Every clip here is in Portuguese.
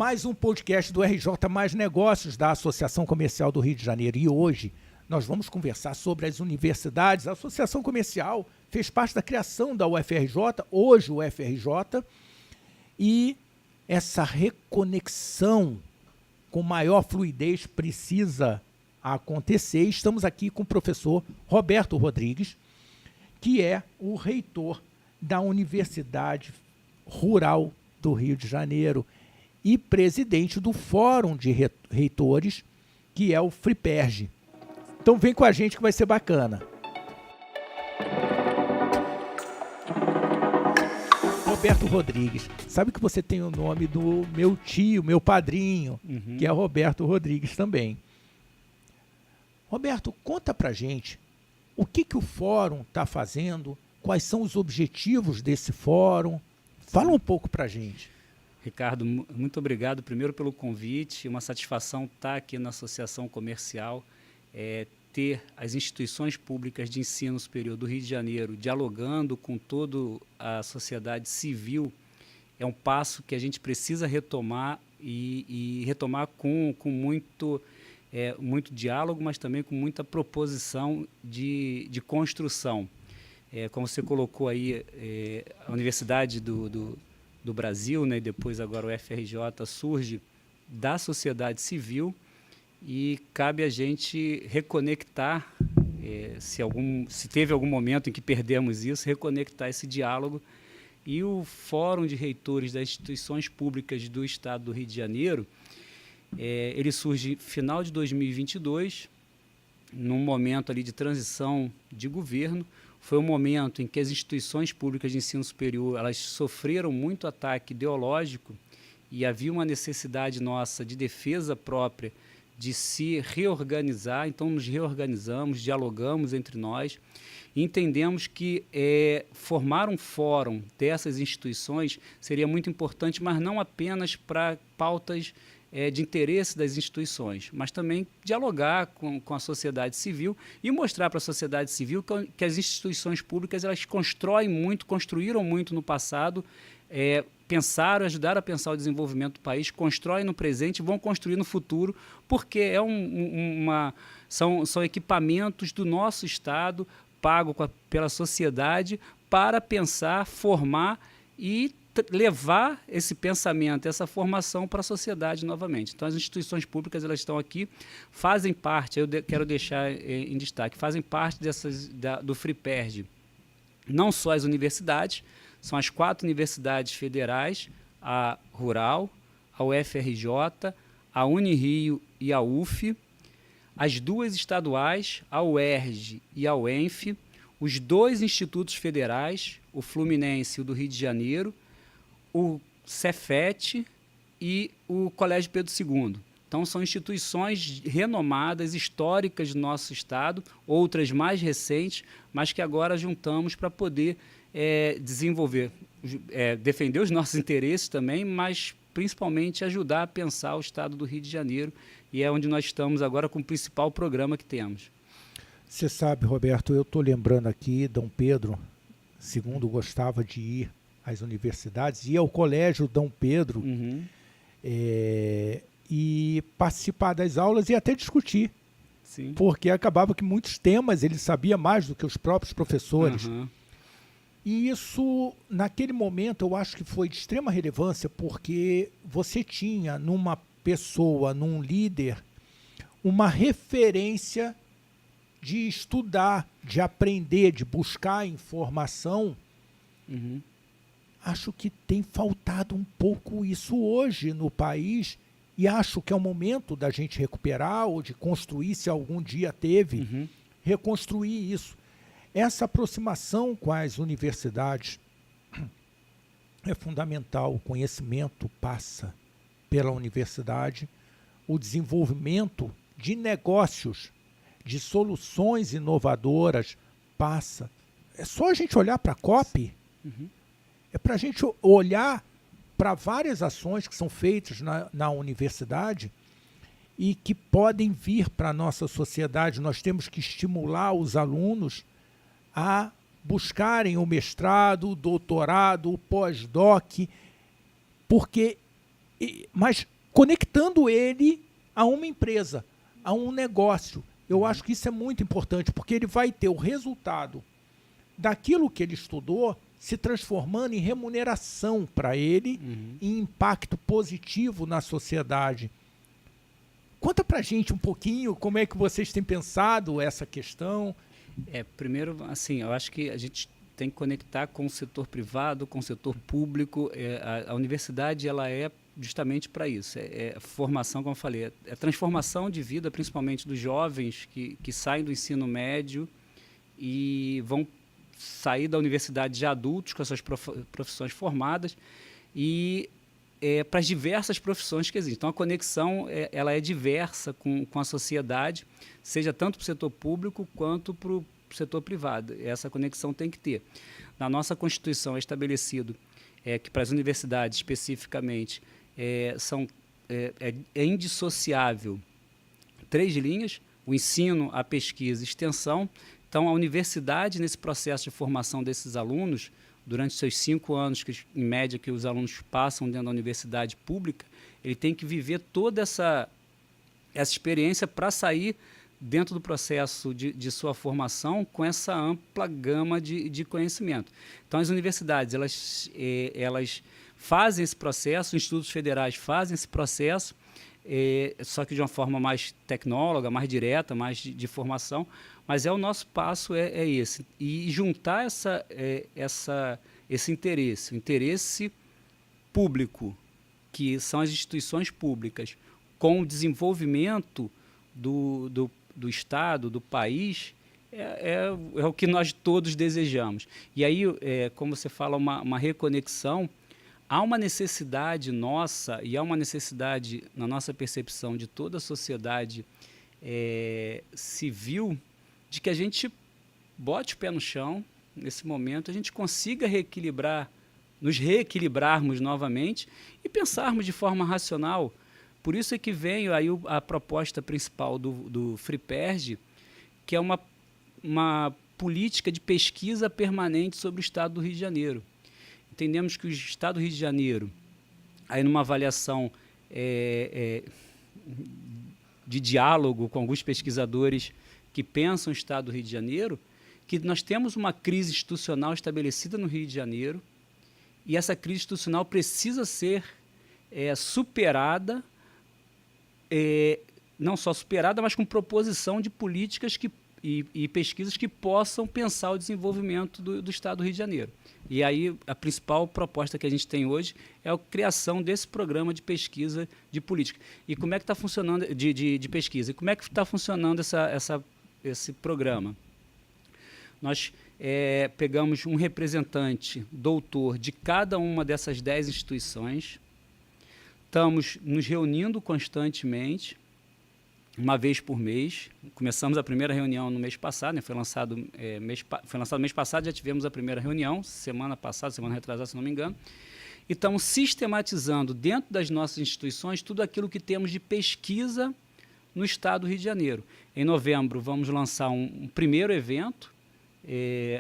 mais um podcast do RJ Mais Negócios da Associação Comercial do Rio de Janeiro. E hoje nós vamos conversar sobre as universidades. A Associação Comercial fez parte da criação da UFRJ, hoje o UFRJ, e essa reconexão com maior fluidez precisa acontecer. Estamos aqui com o professor Roberto Rodrigues, que é o reitor da Universidade Rural do Rio de Janeiro e presidente do Fórum de Reitores, que é o FRIPERJ. Então vem com a gente que vai ser bacana. Roberto Rodrigues, sabe que você tem o nome do meu tio, meu padrinho, que é Roberto Rodrigues também. Roberto, conta pra gente o que o Fórum está fazendo, quais são os objetivos desse Fórum. Fala um pouco pra gente. Ricardo, muito obrigado primeiro pelo convite, uma satisfação estar aqui na Associação Comercial, ter as instituições públicas de ensino superior do Rio de Janeiro dialogando com toda a sociedade civil, é um passo que a gente precisa retomar e retomar com muito diálogo, mas também com muita proposição de construção. Como você colocou aí, a Universidade do Brasil, né, e depois agora o UFRJ, surge da sociedade civil e cabe a gente reconectar, se teve algum momento em que perdemos isso, reconectar esse diálogo. E o Fórum de Reitores das Instituições Públicas do Estado do Rio de Janeiro, ele surge final de 2022, num momento ali de transição de governo. Foi um momento em que as instituições públicas de ensino superior elas sofreram muito ataque ideológico e havia uma necessidade nossa de defesa própria, de se reorganizar. Então, nos reorganizamos, dialogamos entre nós e entendemos que formar um fórum dessas instituições seria muito importante, mas não apenas para pautas de interesse das instituições, mas também dialogar com a sociedade civil e mostrar para a sociedade civil que as instituições públicas elas construíram muito no passado, ajudaram a pensar o desenvolvimento do país, constroem no presente e vão construir no futuro, porque são equipamentos do nosso Estado, pago pela sociedade, para pensar, formar e levar esse pensamento, essa formação para a sociedade novamente. Então, as instituições públicas elas estão aqui, fazem parte, eu quero deixar em destaque, fazem parte do FRIPERJ, não só as universidades, são as 4 universidades federais, a Rural, a UFRJ, a Unirio e a UF, as 2 estaduais, a UERJ e a UENF, os 2 institutos federais, o Fluminense e o do Rio de Janeiro, o Cefet e o Colégio Pedro II. Então, são instituições renomadas, históricas do nosso Estado, outras mais recentes, mas que agora juntamos para poder desenvolver, defender os nossos interesses também, mas principalmente ajudar a pensar o Estado do Rio de Janeiro, e é onde nós estamos agora com o principal programa que temos. Você sabe, Roberto, eu estou lembrando aqui, Dom Pedro II gostava de ir às universidades, ia ao Colégio Dom Pedro e participar das aulas e até discutir. Sim. Porque acabava que muitos temas ele sabia mais do que os próprios professores. E isso, naquele momento, eu acho que foi de extrema relevância, porque você tinha numa pessoa, num líder, uma referência de estudar, de aprender, de buscar informação. Acho que tem faltado um pouco isso hoje no país e acho que é o momento da gente recuperar ou de construir, se algum dia teve, reconstruir isso. Essa aproximação com as universidades é fundamental. O conhecimento passa pela universidade, o desenvolvimento de negócios, de soluções inovadoras passa. É só a gente olhar para a COP, é para a gente olhar para várias ações que são feitas na universidade e que podem vir para a nossa sociedade. Nós temos que estimular os alunos a buscarem o mestrado, o doutorado, o pós-doc, porque mas conectando ele a uma empresa, a um negócio. Eu acho que isso é muito importante, porque ele vai ter o resultado daquilo que ele estudou se transformando em remuneração para ele, em impacto positivo na sociedade. Conta para a gente um pouquinho como é que vocês têm pensado essa questão. Primeiro, assim, eu acho que a gente tem que conectar com o setor privado, com o setor público. A universidade, ela é justamente para isso. Formação, como eu falei, é transformação de vida, principalmente dos jovens que saem do ensino médio e vão sair da universidade de adultos com as suas profissões formadas e para as diversas profissões que existem. Então, a conexão ela é diversa com a sociedade, seja tanto para o setor público quanto para o setor privado. Essa conexão tem que ter. Na nossa Constituição é estabelecido que para as universidades, especificamente, é indissociável 3 linhas: o ensino, a pesquisa e a extensão. Então, a universidade, nesse processo de formação desses alunos, durante seus 5 anos, em média, que os alunos passam dentro da universidade pública, ele tem que viver toda essa experiência para sair dentro do processo de sua formação com essa ampla gama de conhecimento. Então, as universidades, elas fazem esse processo, os institutos federais fazem esse processo, só que de uma forma mais tecnóloga, mais direta, mais de formação, mas o nosso passo é esse. E juntar esse interesse, o interesse público, que são as instituições públicas, com o desenvolvimento do Estado, do país, é o que nós todos desejamos. E aí, como você fala, uma reconexão, há uma necessidade nossa, e há uma necessidade, na nossa percepção, de toda a sociedade civil, de que a gente bote o pé no chão, nesse momento, a gente consiga nos reequilibrarmos novamente e pensarmos de forma racional. Por isso é que vem aí a proposta principal do FRIPERJ, que é uma política de pesquisa permanente sobre o Estado do Rio de Janeiro. Entendemos que o Estado do Rio de Janeiro, aí numa avaliação de diálogo com alguns pesquisadores que pensam o Estado do Rio de Janeiro, que nós temos uma crise institucional estabelecida no Rio de Janeiro e essa crise institucional precisa ser superada, não só superada, mas com proposição de políticas e pesquisas que possam pensar o desenvolvimento do Estado do Rio de Janeiro. E aí a principal proposta que a gente tem hoje é a criação desse programa de pesquisa de política. E como é que está funcionando, de pesquisa? E como é que está funcionando esse programa? Nós pegamos um representante doutor de cada uma dessas 10 instituições, estamos nos reunindo constantemente, uma vez por mês. Começamos a primeira reunião no mês passado, né? Foi lançado mês passado, já tivemos a primeira reunião, semana retrasada, se não me engano. E estamos sistematizando dentro das nossas instituições tudo aquilo que temos de pesquisa no Estado do Rio de Janeiro. Em novembro, vamos lançar um primeiro evento,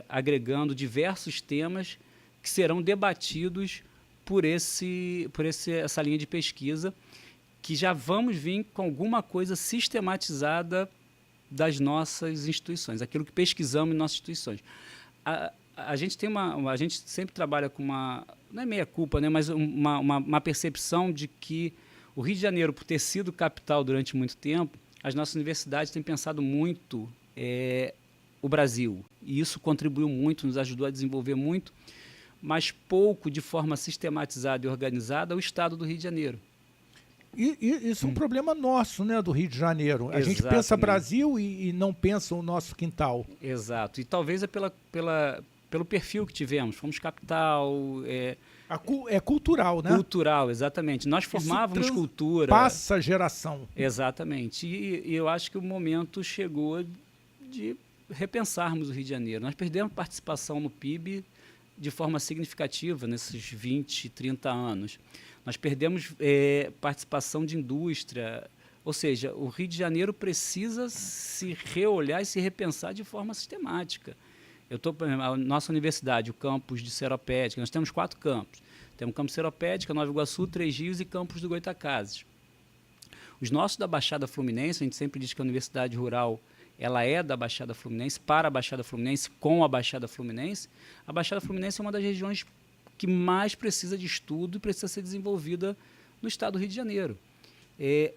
agregando diversos temas que serão debatidos por essa linha de pesquisa, que já vamos vir com alguma coisa sistematizada das nossas instituições, aquilo que pesquisamos em nossas instituições. A gente sempre trabalha com não é meia-culpa, né, mas uma percepção de que o Rio de Janeiro, por ter sido capital durante muito tempo, as nossas universidades têm pensado muito o Brasil, e isso contribuiu muito, nos ajudou a desenvolver muito, mas pouco de forma sistematizada e organizada o Estado do Rio de Janeiro. E isso é um problema nosso, né, do Rio de Janeiro. A Exatamente. gente pensa Brasil e não pensa o nosso quintal. Exato. E talvez pelo perfil que tivemos. Fomos capital. É cultural, né? Cultural, exatamente. Nós formávamos cultura. Passa geração. Exatamente. E eu acho que o momento chegou de repensarmos o Rio de Janeiro. Nós perdemos participação no PIB de forma significativa nesses 20, 30 anos. Nós perdemos participação de indústria, ou seja, o Rio de Janeiro precisa se reolhar e se repensar de forma sistemática. A nossa universidade, o campus de Seropédica, nós temos 4 campos. Temos Campos Seropédica, Nova Iguaçu, Três Rios e Campos do Goytacazes. Os nossos da Baixada Fluminense, a gente sempre diz que a Universidade Rural ela é da Baixada Fluminense, para a Baixada Fluminense, com a Baixada Fluminense. A Baixada Fluminense é uma das regiões que mais precisa de estudo e precisa ser desenvolvida no estado do Rio de Janeiro.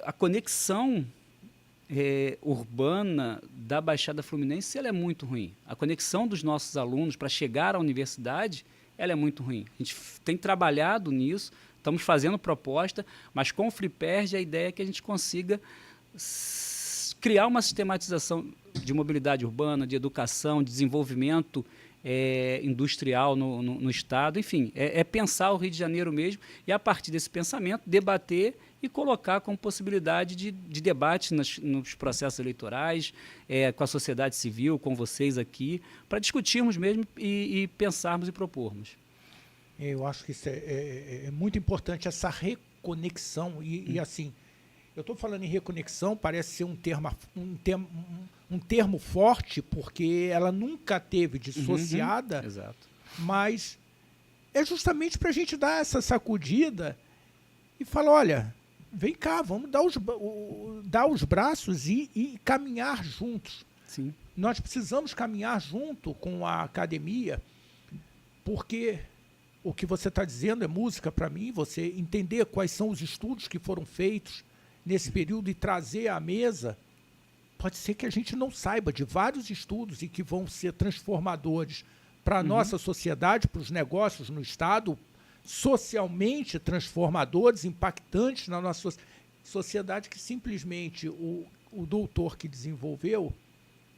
A conexão urbana da Baixada Fluminense ela é muito ruim. A conexão dos nossos alunos para chegar à universidade ela é muito ruim. A gente tem trabalhado nisso, estamos fazendo proposta, mas com o FLIPERJ a ideia é que a gente consiga criar uma sistematização de mobilidade urbana, de educação, de desenvolvimento industrial no Estado. Enfim, pensar o Rio de Janeiro mesmo e, a partir desse pensamento, debater e colocar como possibilidade de debate nos processos eleitorais, com a sociedade civil, com vocês aqui, para discutirmos mesmo e pensarmos e propormos. Eu acho que isso é muito importante, essa reconexão. E assim, eu estou falando em reconexão, parece ser um termo forte, porque ela nunca teve dissociada, Exato. Mas é justamente para a gente dar essa sacudida e falar, olha, vem cá, vamos dar os braços e caminhar juntos. Sim. Nós precisamos caminhar junto com a academia, porque o que você está dizendo é música para mim, você entender quais são os estudos que foram feitos nesse período e trazer à mesa. Pode ser que a gente não saiba de vários estudos e que vão ser transformadores para a nossa sociedade, para os negócios no Estado, socialmente transformadores, impactantes na nossa sociedade, que simplesmente o doutor que desenvolveu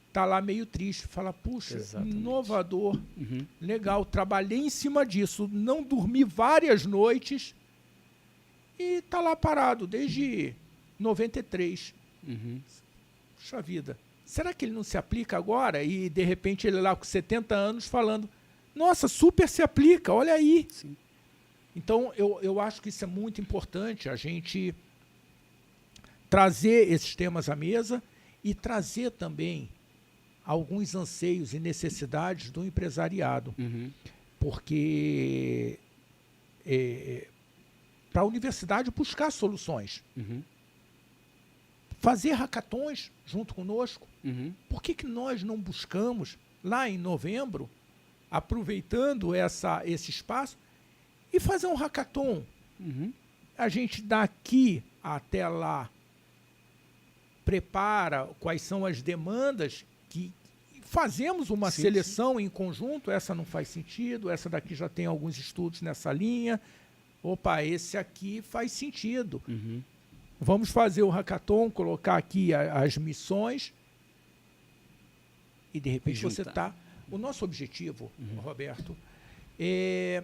está lá meio triste, fala, puxa, Exatamente. Inovador, legal, trabalhei em cima disso, não dormi várias noites e está lá parado desde 93. Puxa vida, será que ele não se aplica agora? E, de repente, ele lá com 70 anos falando, nossa, super se aplica, olha aí. Sim. Então, eu acho que isso é muito importante, a gente trazer esses temas à mesa e trazer também alguns anseios e necessidades do empresariado. Porque para a universidade buscar soluções. Fazer hackathons junto conosco. Por que nós não buscamos, lá em novembro, aproveitando esse espaço, e fazer um hackathon? A gente daqui até lá prepara quais são as demandas que fazemos uma seleção em conjunto. Essa não faz sentido, essa daqui já tem alguns estudos nessa linha. Opa, esse aqui faz sentido. Vamos fazer o hackathon, colocar aqui as missões e, de repente, você está... O nosso objetivo, Roberto, é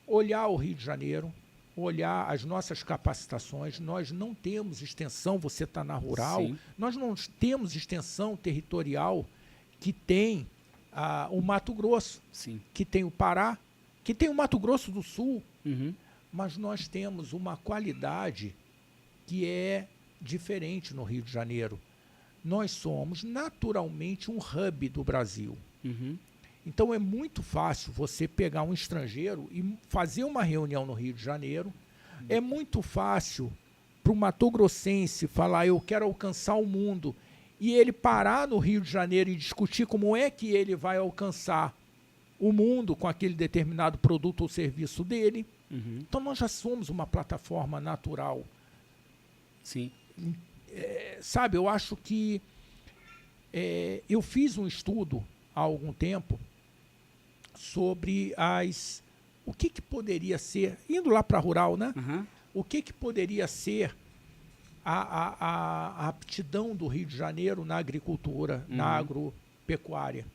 olhar o Rio de Janeiro, olhar as nossas capacitações. Nós não temos extensão, você está na rural, nós não temos extensão territorial que tem o Mato Grosso, que tem o Pará, que tem o Mato Grosso do Sul, mas nós temos uma qualidade que é diferente no Rio de Janeiro. Nós somos naturalmente um hub do Brasil. Então é muito fácil você pegar um estrangeiro e fazer uma reunião no Rio de Janeiro. É muito fácil para o matogrossense falar, eu quero alcançar o mundo, e ele parar no Rio de Janeiro e discutir como é que ele vai alcançar o mundo com aquele determinado produto ou serviço dele. Então nós já somos uma plataforma natural. Sim. Sabe, eu acho que eu fiz um estudo há algum tempo sobre o que poderia ser, indo lá para a rural, né? O que poderia ser a aptidão do Rio de Janeiro na agricultura, na agropecuária.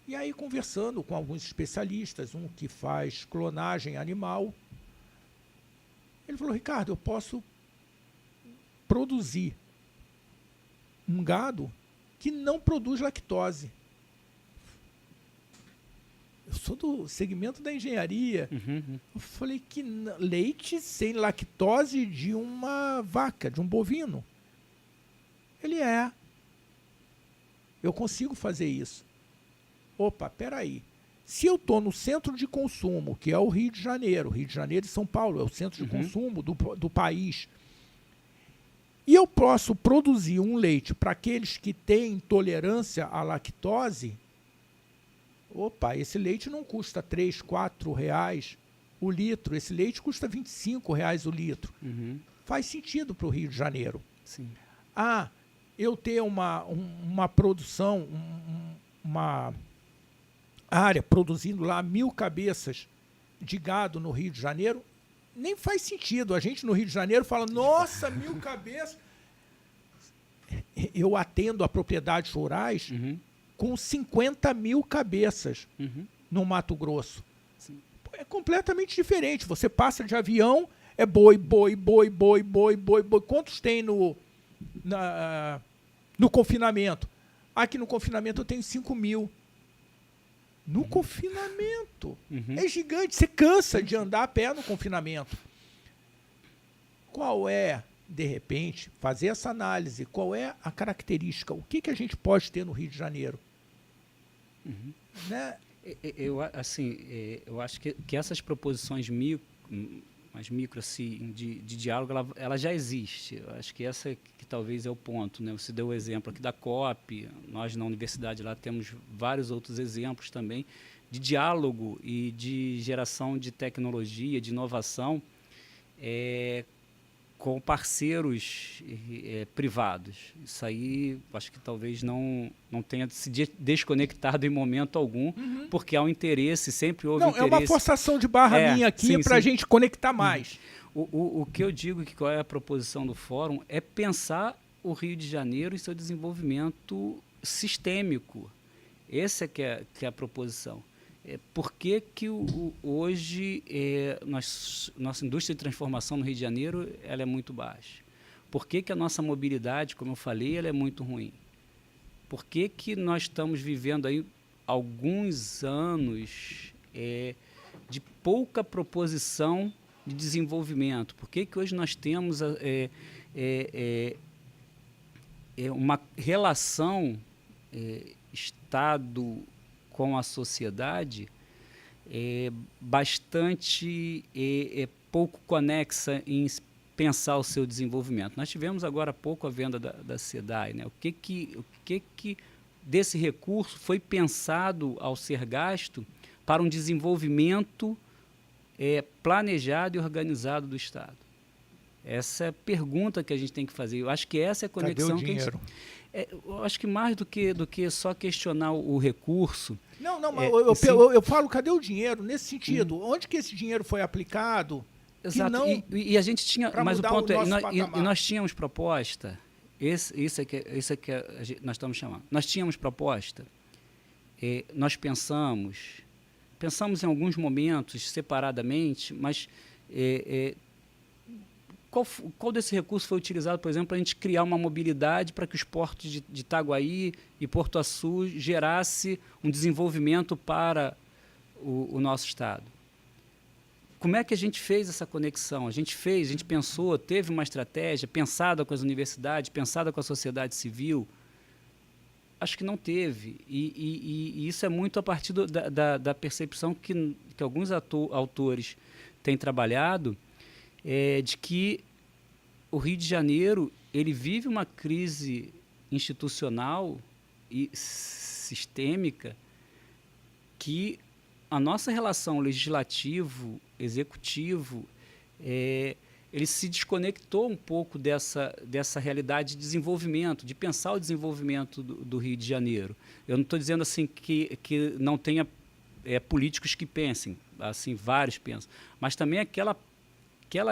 E aí, conversando com alguns especialistas, um que faz clonagem animal, ele falou, Ricardo, eu posso produzir um gado que não produz lactose. Eu sou do segmento da engenharia. Eu falei que leite sem lactose de uma vaca, de um bovino. Ele eu consigo fazer isso. Opa, peraí. Se eu estou no centro de consumo, que é o Rio de Janeiro e São Paulo, é o centro de consumo do país, e eu posso produzir um leite para aqueles que têm intolerância à lactose, opa, esse leite não custa R$ 3, R$ 4 o litro, esse leite custa R$ 25 o litro. Faz sentido para o Rio de Janeiro. Sim. Eu ter uma produção, uma área produzindo lá 1.000 cabeças de gado no Rio de Janeiro, nem faz sentido. A gente no Rio de Janeiro fala, nossa, 1.000 cabeças. Eu atendo a propriedades rurais com 50.000 cabeças no Mato Grosso. Sim. É completamente diferente. Você passa de avião, é boi, boi, boi, boi, boi, boi, boi. Quantos tem no confinamento? Aqui no confinamento eu tenho 5.000. No confinamento. É gigante. Você cansa de andar a pé no confinamento. Qual é, de repente, fazer essa análise? Qual é a característica? O que a gente pode ter no Rio de Janeiro? Né? Eu acho que essas proposições mais micro assim, de diálogo, ela já existe. Eu acho que essa que talvez é o ponto, né? Você deu o exemplo aqui da COP, nós na universidade lá temos vários outros exemplos também de diálogo e de geração de tecnologia, de inovação com parceiros privados. Isso aí, acho que talvez não tenha se desconectado em momento algum, porque há um interesse, sempre houve interesse. É uma forçação de barra minha aqui para a gente conectar mais. O que eu digo, que qual é a proposição do fórum, é pensar o Rio de Janeiro e seu desenvolvimento sistêmico. Essa é que é a proposição. Por que hoje nossa indústria de transformação no Rio de Janeiro ela é muito baixa? Por que a nossa mobilidade, como eu falei, ela é muito ruim? Por que nós estamos vivendo aí alguns anos de pouca proposição de desenvolvimento? Por que hoje nós temos uma relação Estado com a sociedade bastante pouco conexa em pensar o seu desenvolvimento? Nós tivemos agora há pouco a venda da SEDAI, né? O que desse recurso foi pensado ao ser gasto para um desenvolvimento planejado e organizado do Estado? Essa é a pergunta que a gente tem que fazer. Eu acho que essa é a conexão. Cadê o dinheiro? Eu acho que mais do que só questionar o recurso. Mas eu falo, cadê o dinheiro? Nesse sentido, onde que esse dinheiro foi aplicado? Exato. E a gente tinha, mas o ponto nós tínhamos proposta. Isso é que nós estamos chamando. Nós tínhamos proposta. Nós pensamos em alguns momentos separadamente, mas qual desse recurso foi utilizado, por exemplo, para a gente criar uma mobilidade para que os portos de Itaguaí e Porto Açu gerasse um desenvolvimento para o nosso Estado? Como é que a gente fez essa conexão? A gente pensou, teve uma estratégia pensada com as universidades, pensada com a sociedade civil? Acho que não teve. E isso é muito a partir da percepção que alguns autores têm trabalhado, de que o Rio de Janeiro ele vive uma crise institucional e sistêmica que a nossa relação legislativo-executivo ele se desconectou um pouco dessa realidade de desenvolvimento, de pensar o desenvolvimento do Rio de Janeiro. Eu não estou dizendo assim que não tenha políticos que pensem, assim, vários pensam, mas também aquela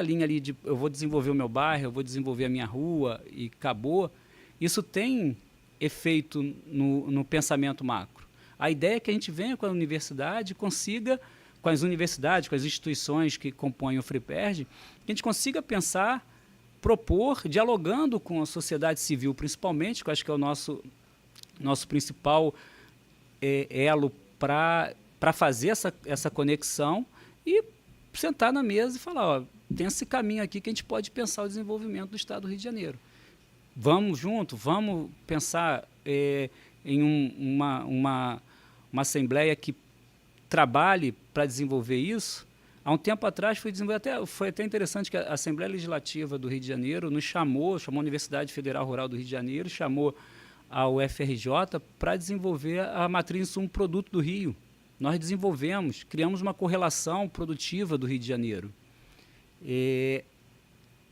linha ali de eu vou desenvolver o meu bairro, eu vou desenvolver a minha rua e acabou, isso tem efeito no pensamento macro. A ideia é que a gente venha com a universidade, consiga, com as universidades, com as instituições que compõem o FREPERJ, que a gente consiga pensar, propor, dialogando com a sociedade civil, principalmente, que eu acho que é o nosso principal elo para fazer essa conexão e sentar na mesa e falar, tem esse caminho aqui que a gente pode pensar o desenvolvimento do Estado do Rio de Janeiro. Vamos junto, vamos pensar em uma assembleia que trabalhe para desenvolver isso. Há um tempo atrás foi até interessante que a Assembleia Legislativa do Rio de Janeiro nos chamou a Universidade Federal Rural do Rio de Janeiro, chamou a UFRJ para desenvolver a matriz de insumo produto do Rio. Nós desenvolvemos, criamos uma correlação produtiva do Rio de Janeiro.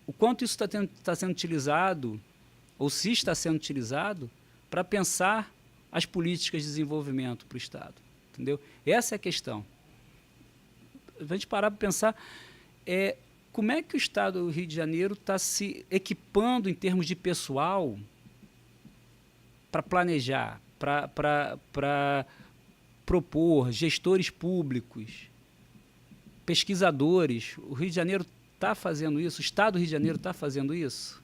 O quanto isso está sendo utilizado, ou se está sendo utilizado, para pensar as políticas de desenvolvimento para o Estado. Entendeu? Essa é a questão. A gente parar para pensar como é que o Estado do Rio de Janeiro está se equipando em termos de pessoal para planejar, para propor, gestores públicos, pesquisadores. O Rio de Janeiro está fazendo isso? O Estado do Rio de Janeiro está fazendo isso?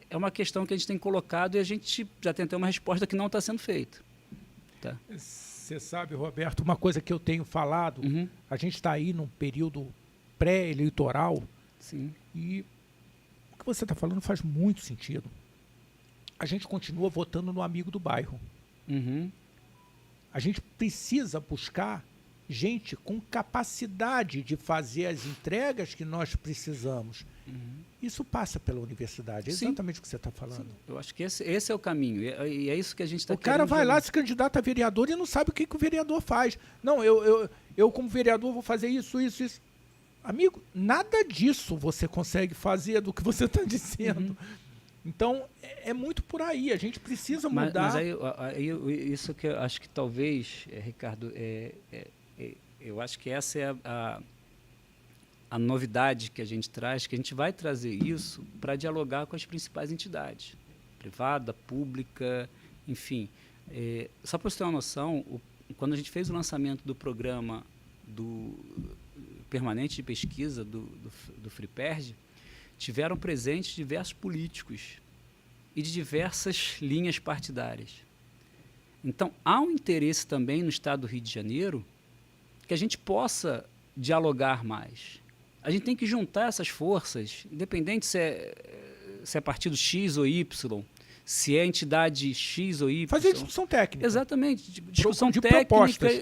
É uma questão que a gente tem colocado e a gente já tem até uma resposta que não está sendo feita. Tá? Você sabe, Roberto, uma coisa que eu tenho falado, a gente está aí num período pré-eleitoral. Sim. E o que você está falando faz muito sentido. A gente continua votando no amigo do bairro. A gente precisa buscar gente com capacidade de fazer as entregas que nós precisamos. Isso passa pela universidade, é exatamente o que você está falando. Sim. Eu acho que esse é o caminho, e é isso que a gente está querendo. O cara vai lá, se candidata a vereador e não sabe o que o vereador faz. Não, eu como vereador vou fazer isso. Amigo, nada disso você consegue fazer do que você está dizendo. Então, é muito por aí, a gente precisa mudar. Mas aí isso que eu acho que talvez, Ricardo, eu acho que essa é a novidade que a gente traz, que a gente vai trazer isso para dialogar com as principais entidades, privada, pública, enfim. Só para você ter uma noção, quando a gente fez o lançamento do programa permanente de pesquisa do FRIPERJ, tiveram presentes diversos políticos e de diversas linhas partidárias. Então, há um interesse também no Estado do Rio de Janeiro que a gente possa dialogar mais. A gente tem que juntar essas forças, independente se é partido X ou Y, se é entidade X ou Y. Fazer discussão técnica. Exatamente, discussão de técnica propostas.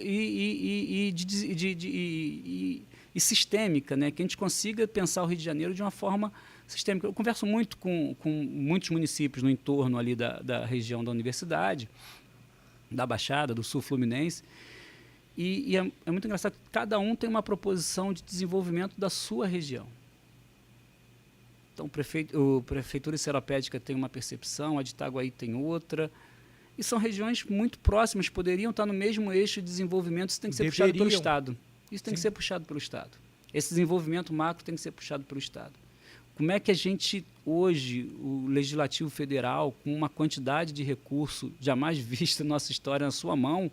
E sistêmica, né? Que a gente consiga pensar o Rio de Janeiro de uma forma sistêmica. Eu converso muito com muitos municípios no entorno ali da região da universidade, da Baixada, do Sul Fluminense, e é muito engraçado que cada um tem uma proposição de desenvolvimento da sua região. Então, a Prefeitura Seropédica tem uma percepção, a de Itaguaí tem outra, e são regiões muito próximas, poderiam estar no mesmo eixo de desenvolvimento, isso tem que ser puxado pelo Estado. Isso tem que ser puxado pelo Estado. Esse desenvolvimento macro tem que ser puxado pelo Estado. Como é que a gente, hoje, o Legislativo Federal, com uma quantidade de recurso jamais vista na nossa história na sua mão,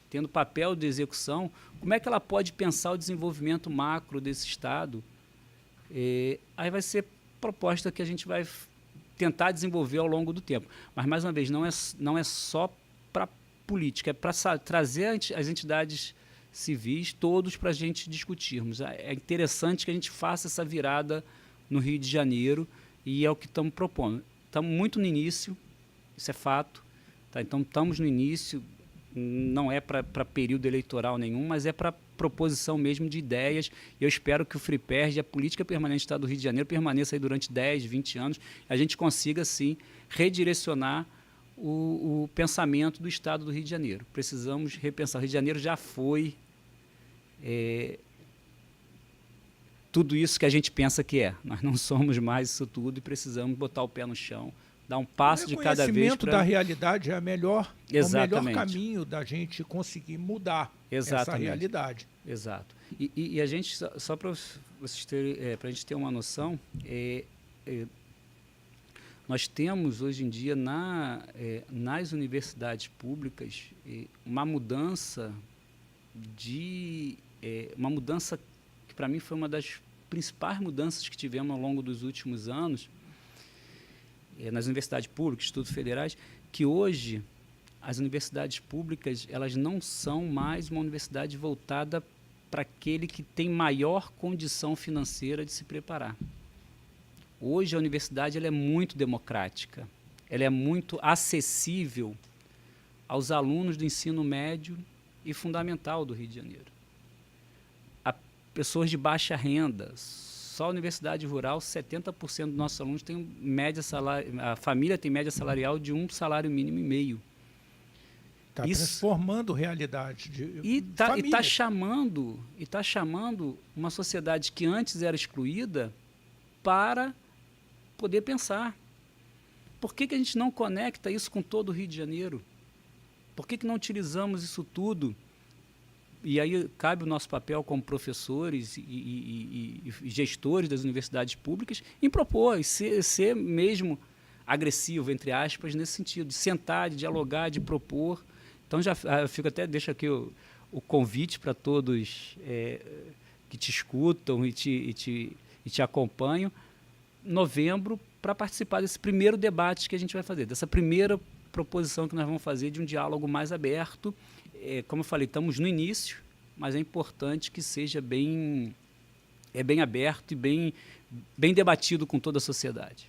tendo papel de execução, como é que ela pode pensar o desenvolvimento macro desse Estado? Aí vai ser proposta que a gente vai tentar desenvolver ao longo do tempo. Mas, mais uma vez, não é só para política, é para trazer as entidades civis, todos para a gente discutirmos. É interessante que a gente faça essa virada no Rio de Janeiro e é o que estamos propondo. Estamos muito no início, isso é fato. Tá? Então, estamos no início, não é para período eleitoral nenhum, mas é para proposição mesmo de ideias. Eu espero que o FRIPERJ, a Política Permanente do Estado do Rio de Janeiro, permaneça aí durante 10, 20 anos, a gente consiga, sim, redirecionar o pensamento do Estado do Rio de Janeiro. Precisamos repensar. O Rio de Janeiro já foi tudo isso que a gente pensa que é. Nós não somos mais isso tudo e precisamos botar o pé no chão, dar um passo de cada vez. O reconhecimento da realidade é o melhor caminho da gente conseguir mudar essa realidade. Exato. E a gente, só para vocês terem, para a gente ter uma noção, nós temos hoje em dia nas universidades públicas uma mudança que para mim foi uma das principais mudanças que tivemos ao longo dos últimos anos nas universidades públicas, estudos federais, que hoje as universidades públicas elas não são mais uma universidade voltada para aquele que tem maior condição financeira de se preparar. Hoje a universidade ela é muito democrática, ela é muito acessível aos alunos do ensino médio e fundamental do Rio de Janeiro. Pessoas de baixa renda, só a Universidade Rural, 70% dos nossos alunos tem média a família tem média salarial de um salário mínimo e meio. Está transformando realidade de está chamando uma sociedade que antes era excluída para poder pensar. Por que a gente não conecta isso com todo o Rio de Janeiro? Por que não utilizamos isso tudo? E aí cabe o nosso papel como professores e gestores das universidades públicas em propor, e ser mesmo agressivo, entre aspas, nesse sentido, de sentar, de dialogar, de propor. Então, deixo aqui o convite para todos que te escutam e te acompanham, novembro, para participar desse primeiro debate que a gente vai fazer, dessa primeira proposição que nós vamos fazer de um diálogo mais aberto. Como eu falei, estamos no início, mas é importante que seja bem aberto e bem debatido com toda a sociedade.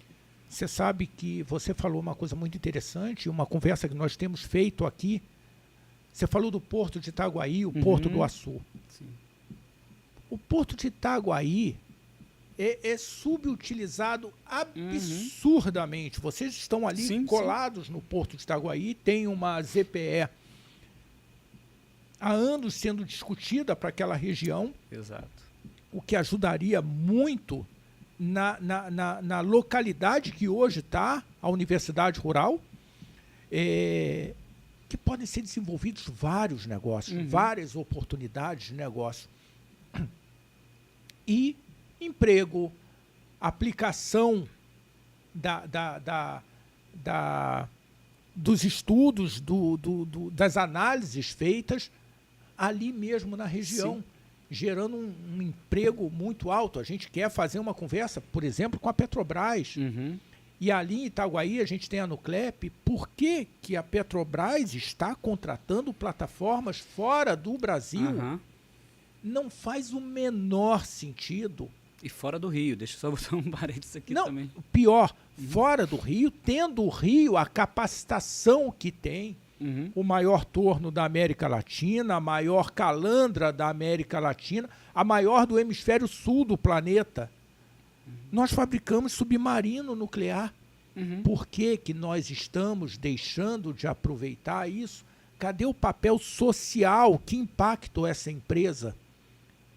Você sabe que você falou uma coisa muito interessante, uma conversa que nós temos feito aqui. Você falou do Porto de Itaguaí, o Porto do Açu. Sim. O Porto de Itaguaí é subutilizado absurdamente. Vocês estão ali colados no Porto de Itaguaí, tem uma ZPE há anos sendo discutida para aquela região. Exato. O que ajudaria muito na localidade que hoje está a Universidade Rural, que podem ser desenvolvidos vários negócios, várias oportunidades de negócio. E emprego, aplicação dos estudos, das análises feitas ali mesmo na região, gerando um emprego muito alto. A gente quer fazer uma conversa, por exemplo, com a Petrobras. E ali em Itaguaí a gente tem a Nuclep. Por que a Petrobras está contratando plataformas fora do Brasil? Não faz o menor sentido. E fora do Rio, deixa eu só botar um parênteses aqui também. Pior, fora do Rio, tendo o Rio a capacitação que tem, o maior torno da América Latina, a maior calandra da América Latina, a maior do hemisfério sul do planeta. Nós fabricamos submarino nuclear. Por que nós estamos deixando de aproveitar isso? Cadê o papel social que impactou essa empresa?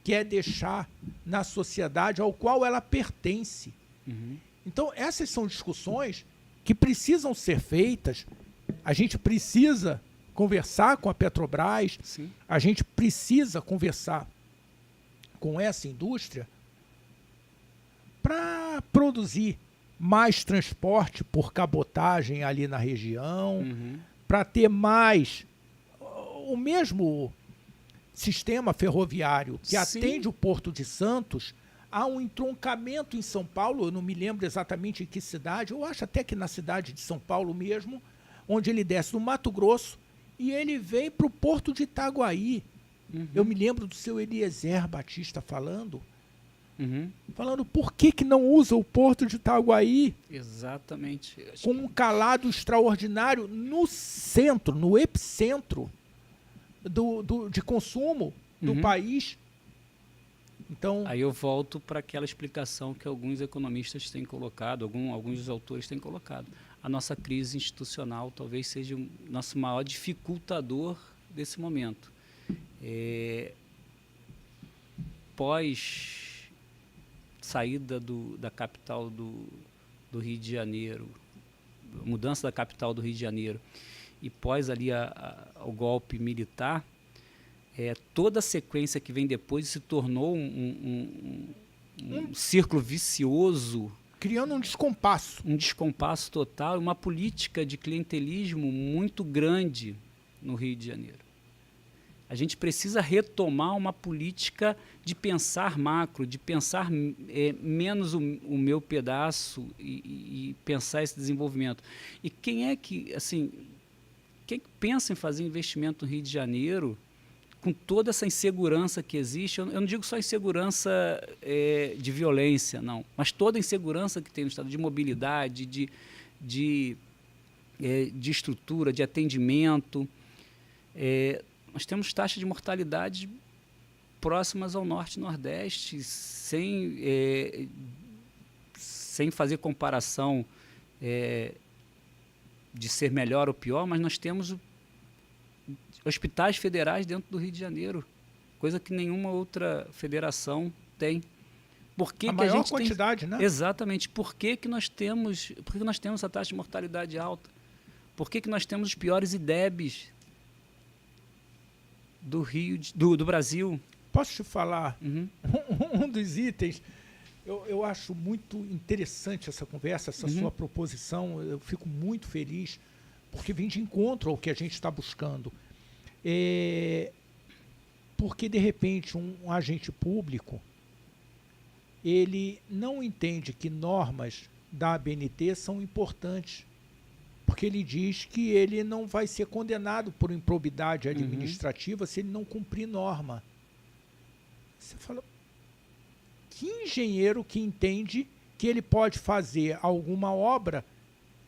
Que é deixar na sociedade ao qual ela pertence. Então, essas são discussões que precisam ser feitas. A gente precisa conversar com a Petrobras, a gente precisa conversar com essa indústria para produzir mais transporte por cabotagem ali na região, para ter mais o mesmo sistema ferroviário que atende o Porto de Santos. Há um entroncamento em São Paulo, eu não me lembro exatamente em que cidade, eu acho até que na cidade de São Paulo mesmo, onde ele desce no Mato Grosso e ele vem para o Porto de Itaguaí. Eu me lembro do seu Eliezer Batista falando, por que não usa o Porto de Itaguaí? Exatamente. Com um calado extraordinário no centro, no epicentro de consumo do país. Então, aí eu volto para aquela explicação que alguns economistas têm colocado, alguns dos autores têm colocado. A nossa crise institucional talvez seja o nosso maior dificultador desse momento. Pós saída da capital do Rio de Janeiro, mudança da capital do Rio de Janeiro, e pós ali ao golpe militar, toda a sequência que vem depois se tornou um círculo vicioso, criando um descompasso. Um descompasso total, uma política de clientelismo muito grande no Rio de Janeiro. A gente precisa retomar uma política de pensar macro, de pensar menos o meu pedaço e pensar esse desenvolvimento. E quem pensa em fazer investimento no Rio de Janeiro, com toda essa insegurança que existe, eu não digo só insegurança de violência, não, mas toda a insegurança que tem no estado de mobilidade, de estrutura, de atendimento. nós temos taxas de mortalidade próximas ao Norte e Nordeste, sem fazer comparação de ser melhor ou pior, mas nós temos hospitais federais dentro do Rio de Janeiro, coisa que nenhuma outra federação tem. Por que a que maior a gente quantidade, né? Exatamente. Por que nós temos essa taxa de mortalidade alta? Por que nós temos os piores IDEBs do Brasil? Posso te falar? Uhum. Um dos itens, eu acho muito interessante essa conversa, essa sua proposição. Eu fico muito feliz, porque vem de encontro ao que a gente está buscando. Porque, de repente, um agente público, ele não entende que normas da ABNT são importantes, porque ele diz que ele não vai ser condenado por improbidade administrativa se ele não cumprir norma. Você fala, que engenheiro que entende que ele pode fazer alguma obra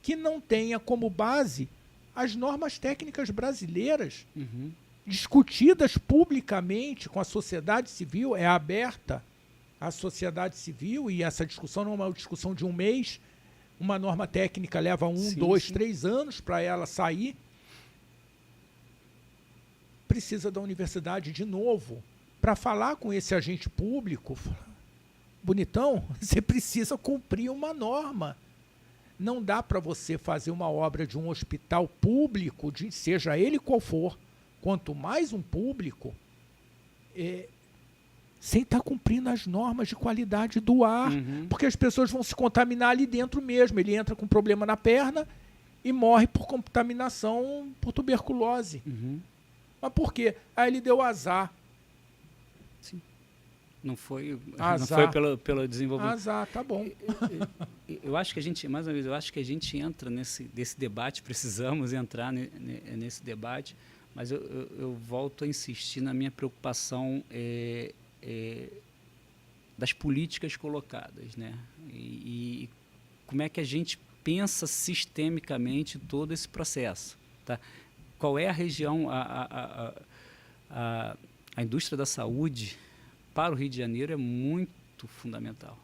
que não tenha como base as normas técnicas brasileiras, discutidas publicamente com a sociedade civil, é aberta à sociedade civil, e essa discussão não é uma discussão de um mês, uma norma técnica leva 1, 2, 3 anos para ela sair. Precisa da universidade de novo para falar com esse agente público. Bonitão, você precisa cumprir uma norma. Não dá para você fazer uma obra de um hospital público, seja ele qual for, quanto mais um público, sem estar cumprindo as normas de qualidade do ar, porque as pessoas vão se contaminar ali dentro mesmo. Ele entra com problema na perna e morre por contaminação por tuberculose. Mas por quê? Aí ele deu azar. Sim. Não foi pelo desenvolvimento. Azar, tá bom. Eu acho que a gente, mais uma vez, entra nesse debate, precisamos entrar nesse debate, mas eu volto a insistir na minha preocupação das políticas colocadas, né? E como é que a gente pensa sistemicamente todo esse processo, tá? Qual é a região, a indústria da saúde para o Rio de Janeiro é muito fundamental.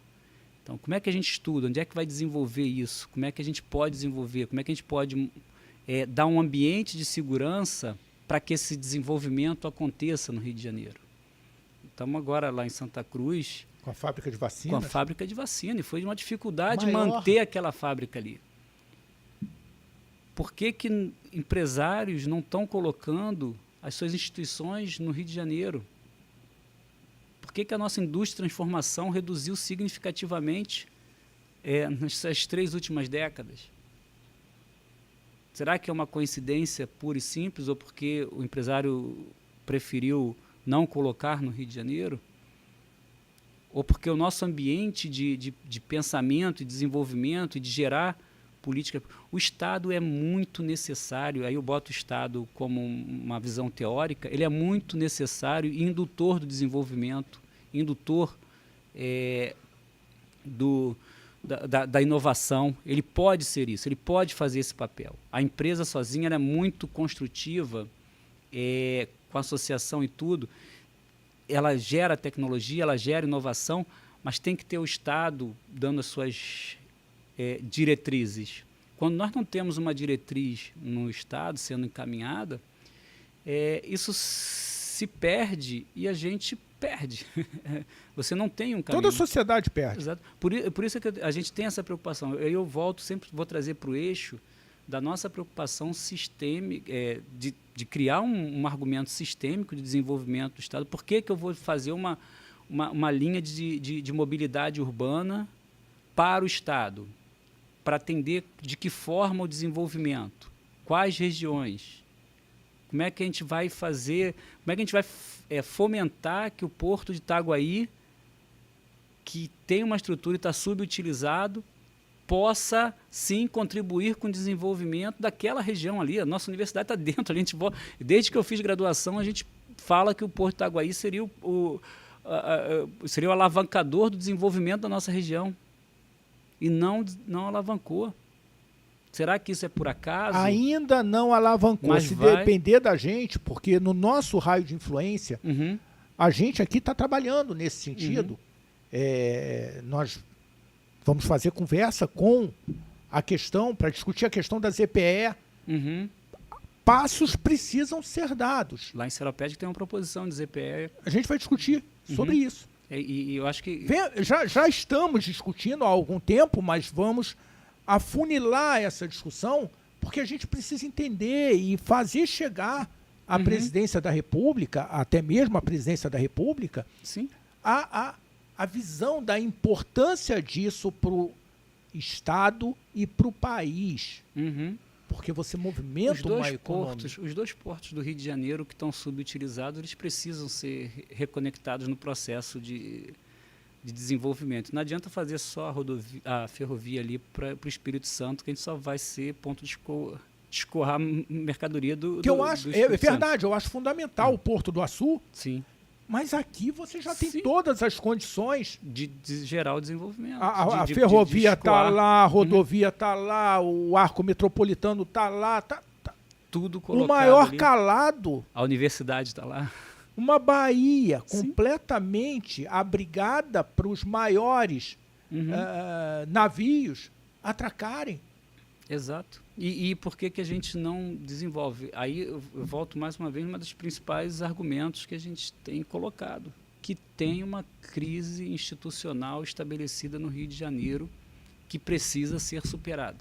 Então, como é que a gente estuda? Onde é que vai desenvolver isso? Como é que a gente pode desenvolver? Como é que a gente pode dar um ambiente de segurança para que esse desenvolvimento aconteça no Rio de Janeiro? Estamos agora lá em Santa Cruz. Com a fábrica de vacina? Com a fábrica de vacina. E foi uma dificuldade manter aquela fábrica ali. Por que empresários não estão colocando as suas instituições no Rio de Janeiro? Por que a nossa indústria de transformação reduziu significativamente nessas 3 últimas décadas? Será que é uma coincidência pura e simples ou porque o empresário preferiu não colocar no Rio de Janeiro? Ou porque o nosso ambiente de pensamento e desenvolvimento e de gerar política... O Estado é muito necessário, aí eu boto o Estado como uma visão teórica, ele é muito necessário e indutor do desenvolvimento, indutor da inovação. Ele pode ser isso, ele pode fazer esse papel. A empresa sozinha ela é muito construtiva, com associação e tudo, ela gera tecnologia, ela gera inovação, mas tem que ter o Estado dando as suas diretrizes. Quando nós não temos uma diretriz no Estado sendo encaminhada, isso se perde e a gente perde. Você não tem um caminho. Toda a sociedade perde. Exato. Por isso que a gente tem essa preocupação. Eu sempre vou trazer para o eixo da nossa preocupação sistêmica, de criar um argumento sistêmico de desenvolvimento do Estado. Por que eu vou fazer uma linha de mobilidade urbana para o Estado? Para atender de que forma o desenvolvimento? Quais regiões? Como é que a gente vai fazer, como é que a gente vai fomentar que o Porto de Itaguaí, que tem uma estrutura e está subutilizado, possa, sim, contribuir com o desenvolvimento daquela região ali. A nossa universidade está dentro. Desde que eu fiz graduação, a gente fala que o Porto de Itaguaí seria seria o alavancador do desenvolvimento da nossa região. E não alavancou. Será que isso é por acaso? Ainda não alavancou. Mas se vai... depender da gente, porque no nosso raio de influência, a gente aqui está trabalhando nesse sentido. Nós vamos fazer conversa com a questão, para discutir a questão da ZPE. Passos precisam ser dados. Lá em Seropédica tem uma proposição de ZPE. A gente vai discutir sobre isso. E eu acho que... Já estamos discutindo há algum tempo, mas vamos afunilar essa discussão, porque a gente precisa entender e fazer chegar à presidência da República, até mesmo à presidência da República, Sim. A visão da importância disso para o Estado e para o país. Porque você movimenta uma economia. Os dois portos do Rio de Janeiro que estão subutilizados, eles precisam ser reconectados no processo de desenvolvimento. Não adianta fazer só a ferrovia ali para o Espírito Santo, que a gente só vai ser ponto de escoar mercadoria do que eu acho, é verdade, eu acho fundamental o Porto do Açu. Sim. Mas aqui você já tem todas as condições de gerar o desenvolvimento. A ferrovia está lá, a rodovia está lá, o arco metropolitano está lá. Tudo colocado. O maior ali. Calado. A universidade está lá. Uma Bahia completamente abrigada para os maiores navios atracarem. Exato. E por que a gente não desenvolve? Aí eu volto mais uma vez, um dos principais argumentos que a gente tem colocado, que tem uma crise institucional estabelecida no Rio de Janeiro que precisa ser superada.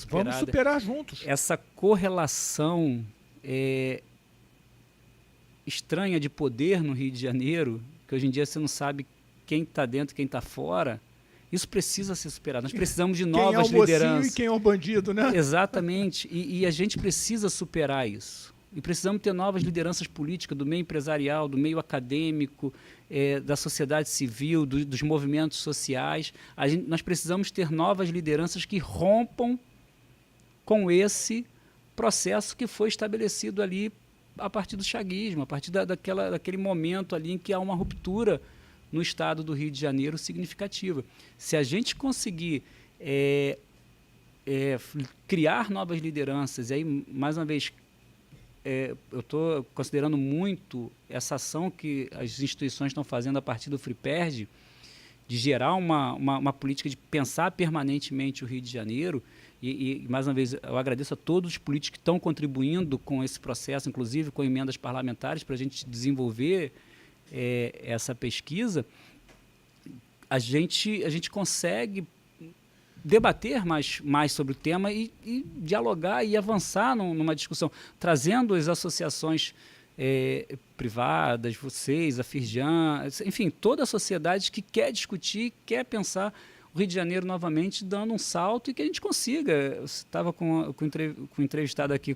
Vamos superar juntos. Essa correlação estranha de poder no Rio de Janeiro, que hoje em dia você não sabe quem está dentro e quem está fora, isso precisa ser superado. Nós precisamos de novas lideranças. E quem é o bandido, né? Exatamente. E a gente precisa superar isso. E precisamos ter novas lideranças políticas do meio empresarial, do meio acadêmico, da sociedade civil, dos movimentos sociais. Nós precisamos ter novas lideranças que rompam com esse processo que foi estabelecido ali a partir do chaguismo, a partir daquele momento ali em que há uma ruptura no estado do Rio de Janeiro significativa. Se a gente conseguir criar novas lideranças, e aí, mais uma vez, eu estou considerando muito essa ação que as instituições estão fazendo a partir do FRIPERJ, de gerar uma política de pensar permanentemente o Rio de Janeiro, e mais uma vez, eu agradeço a todos os políticos que estão contribuindo com esse processo, inclusive com emendas parlamentares, para a gente desenvolver essa pesquisa. A gente consegue debater mais sobre o tema e dialogar e avançar numa discussão, trazendo as associações privadas, vocês, a Firjan, enfim, toda a sociedade que quer discutir, quer pensar o Rio de Janeiro novamente dando um salto e que a gente consiga. Eu estava com o entrevistado aqui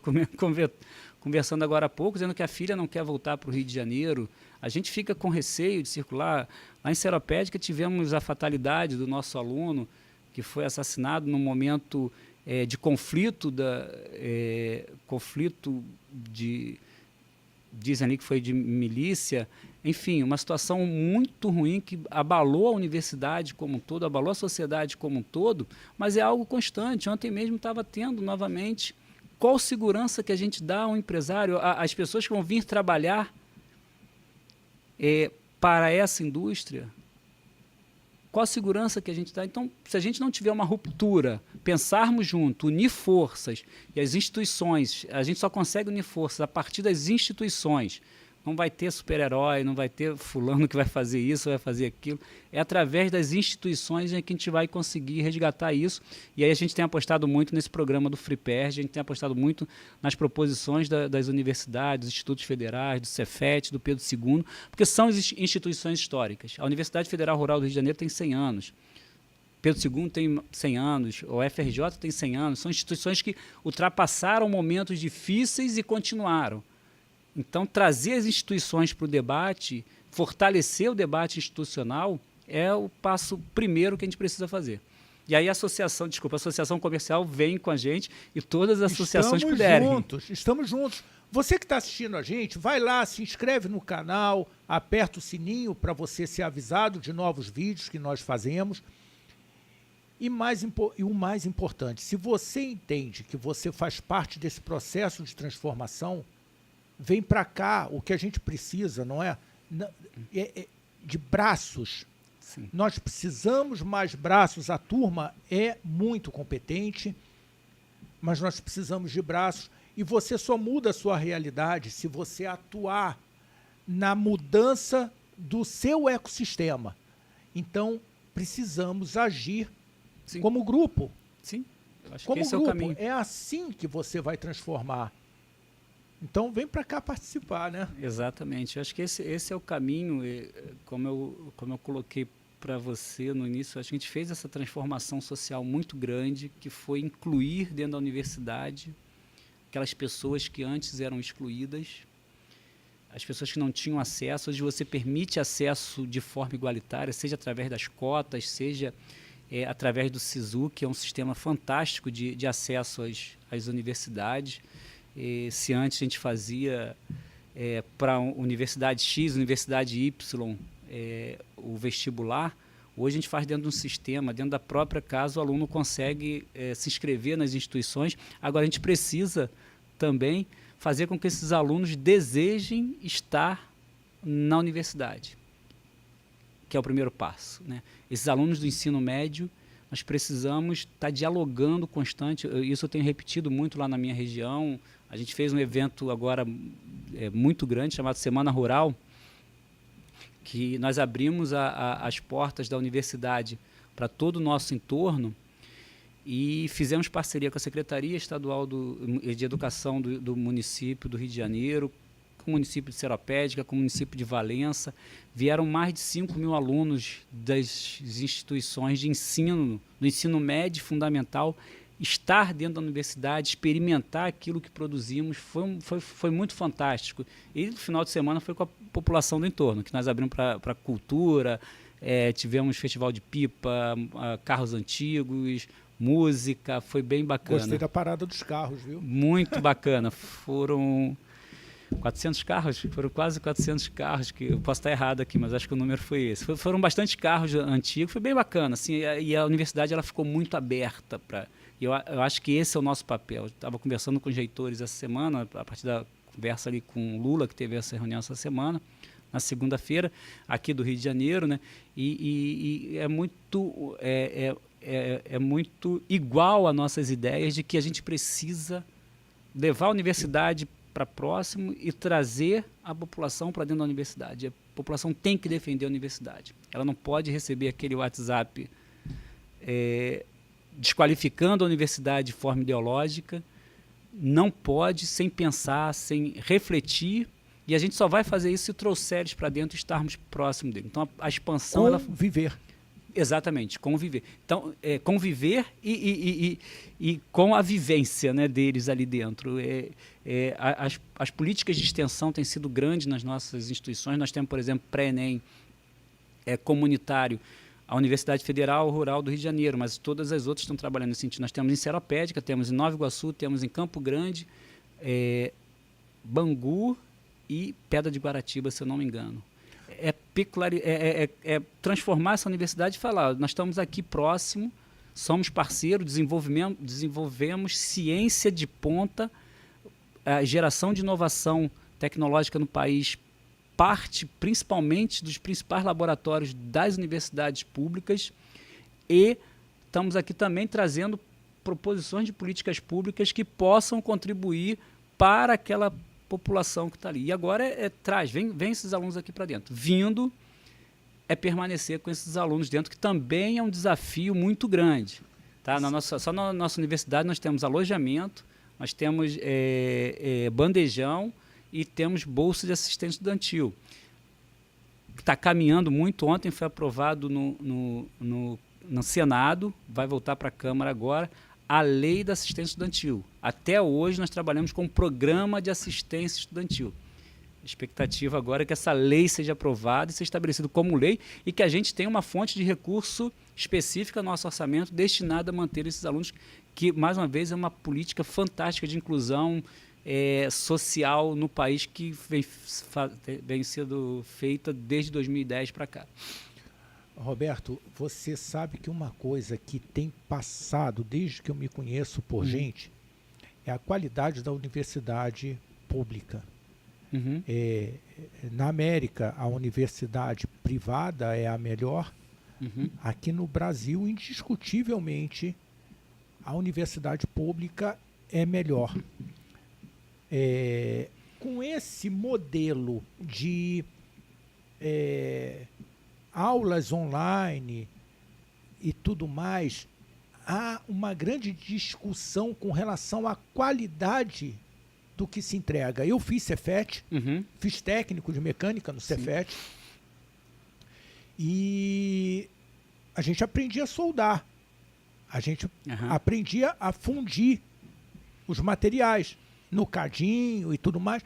conversando agora há pouco, dizendo que a filha não quer voltar para o Rio de Janeiro. A gente fica com receio de circular. Lá em Seropédica tivemos a fatalidade do nosso aluno, que foi assassinado num momento de conflito, dizem ali que foi de milícia, enfim, uma situação muito ruim que abalou a universidade como um todo, abalou a sociedade como um todo, mas é algo constante. Ontem mesmo estava tendo novamente qual segurança que a gente dá ao empresário, às pessoas que vão vir trabalhar para essa indústria. Qual a segurança que a gente dá? Então, se a gente não tiver uma ruptura, pensarmos junto, unir forças e as instituições, a gente só consegue unir forças a partir das instituições. Não vai ter super-herói, não vai ter fulano que vai fazer isso, vai fazer aquilo. É através das instituições que a gente vai conseguir resgatar isso. E aí a gente tem apostado muito nesse programa do FRIPERJ, a gente tem apostado muito nas proposições das universidades, dos institutos federais, do Cefet, do Pedro II, porque são instituições históricas. A Universidade Federal Rural do Rio de Janeiro tem 100 anos. Pedro II tem 100 anos, o FRJ tem 100 anos. São instituições que ultrapassaram momentos difíceis e continuaram. Então, trazer as instituições para o debate, fortalecer o debate institucional, é o passo primeiro que a gente precisa fazer. E aí a associação comercial vem com a gente e todas as associações puderem. Estamos juntos. Você que está assistindo a gente, vai lá, se inscreve no canal, aperta o sininho para você ser avisado de novos vídeos que nós fazemos. E o mais importante, se você entende que você faz parte desse processo de transformação, vem para cá. O que a gente precisa, não é? De braços. Sim. Nós precisamos mais braços. A turma é muito competente, mas nós precisamos de braços. E você só muda a sua realidade se você atuar na mudança do seu ecossistema. Então, precisamos agir Sim. como grupo. Sim, eu acho Como que esse grupo. é o caminho. É assim que você vai transformar. Então, vem para cá participar, né? Exatamente. Eu acho que esse é o caminho. Como eu coloquei para você no início, a gente fez essa transformação social muito grande, que foi incluir dentro da universidade aquelas pessoas que antes eram excluídas, as pessoas que não tinham acesso. Hoje você permite acesso de forma igualitária, seja através das cotas, seja através do SISU, que é um sistema fantástico de acesso às universidades. Se antes a gente fazia para a Universidade X, Universidade Y, o vestibular, hoje a gente faz dentro de um sistema, dentro da própria casa, o aluno consegue se inscrever nas instituições. Agora a gente precisa também fazer com que esses alunos desejem estar na universidade, que é o primeiro passo, né? Esses alunos do ensino médio, nós precisamos estar dialogando constante. Isso eu tenho repetido muito lá na minha região. A gente fez um evento agora muito grande, chamado Semana Rural, que nós abrimos as portas da universidade para todo o nosso entorno e fizemos parceria com a Secretaria Estadual de Educação do município do Rio de Janeiro, com o município de Seropédica, com o município de Valença. Vieram mais de 5.000 alunos das instituições de ensino, do ensino médio fundamental, estar dentro da universidade, experimentar aquilo que produzimos, foi muito fantástico. E no final de semana foi com a população do entorno, que nós abrimos para cultura, tivemos festival de pipa, carros antigos, música, foi bem bacana. Gostei da parada dos carros, viu? Muito bacana. Foram 400 carros, foram quase 400 carros, que eu posso estar errado aqui, mas acho que o número foi esse. Foram bastante carros antigos, foi bem bacana, assim, e a universidade ela ficou muito aberta para... Eu acho que esse é o nosso papel. Eu estava conversando com os reitores essa semana, a partir da conversa ali com o Lula, que teve essa reunião essa semana, na segunda-feira, aqui do Rio de Janeiro, né? E é muito igual a nossas ideias de que a gente precisa levar a universidade para próximo e trazer a população para dentro da universidade. A população tem que defender a universidade. Ela não pode receber aquele WhatsApp desqualificando a universidade de forma ideológica, não pode, sem pensar, sem refletir, e a gente só vai fazer isso se trouxer eles para dentro e estarmos próximos dele. Então, a expansão... Conviver. Exatamente, conviver. Então, conviver e com a vivência, né, deles ali dentro. As políticas de extensão têm sido grandes nas nossas instituições. Nós temos, por exemplo, pré-ENEM comunitário, a Universidade Federal Rural do Rio de Janeiro, mas todas as outras estão trabalhando nesse sentido. Nós temos em Seropédica, temos em Nova Iguaçu, temos em Campo Grande, Bangu e Pedra de Guaratiba, se eu não me engano. Transformar essa universidade e falar, nós estamos aqui próximo, somos parceiros, desenvolvemos ciência de ponta, a geração de inovação tecnológica no país parte principalmente dos principais laboratórios das universidades públicas, e estamos aqui também trazendo proposições de políticas públicas que possam contribuir para aquela população que está ali. E agora vem esses alunos aqui para dentro. Vindo permanecer com esses alunos dentro, que também é um desafio muito grande. Tá? Só na nossa universidade nós temos alojamento, nós temos bandejão e temos bolsa de assistência estudantil. Está caminhando muito. Ontem foi aprovado no Senado, vai voltar para a Câmara agora, a lei da assistência estudantil. Até hoje nós trabalhamos com um programa de assistência estudantil. A expectativa agora é que essa lei seja aprovada e seja estabelecida como lei, e que a gente tenha uma fonte de recurso específica no nosso orçamento destinada a manter esses alunos, que, mais uma vez, é uma política fantástica de inclusão social no país, que vem sendo feita desde 2010 para cá. Roberto, você sabe que uma coisa que tem passado desde que eu me conheço por gente é a qualidade da universidade pública. Uhum. Na América, a universidade privada é a melhor. Uhum. Aqui no Brasil, indiscutivelmente, a universidade pública é melhor. Com esse modelo de aulas online e tudo mais, há uma grande discussão com relação à qualidade do que se entrega. Eu fiz Cefet, fiz técnico de mecânica no Cefet, e a gente aprendia a soldar, a gente aprendia a fundir os materiais no cadinho e tudo mais.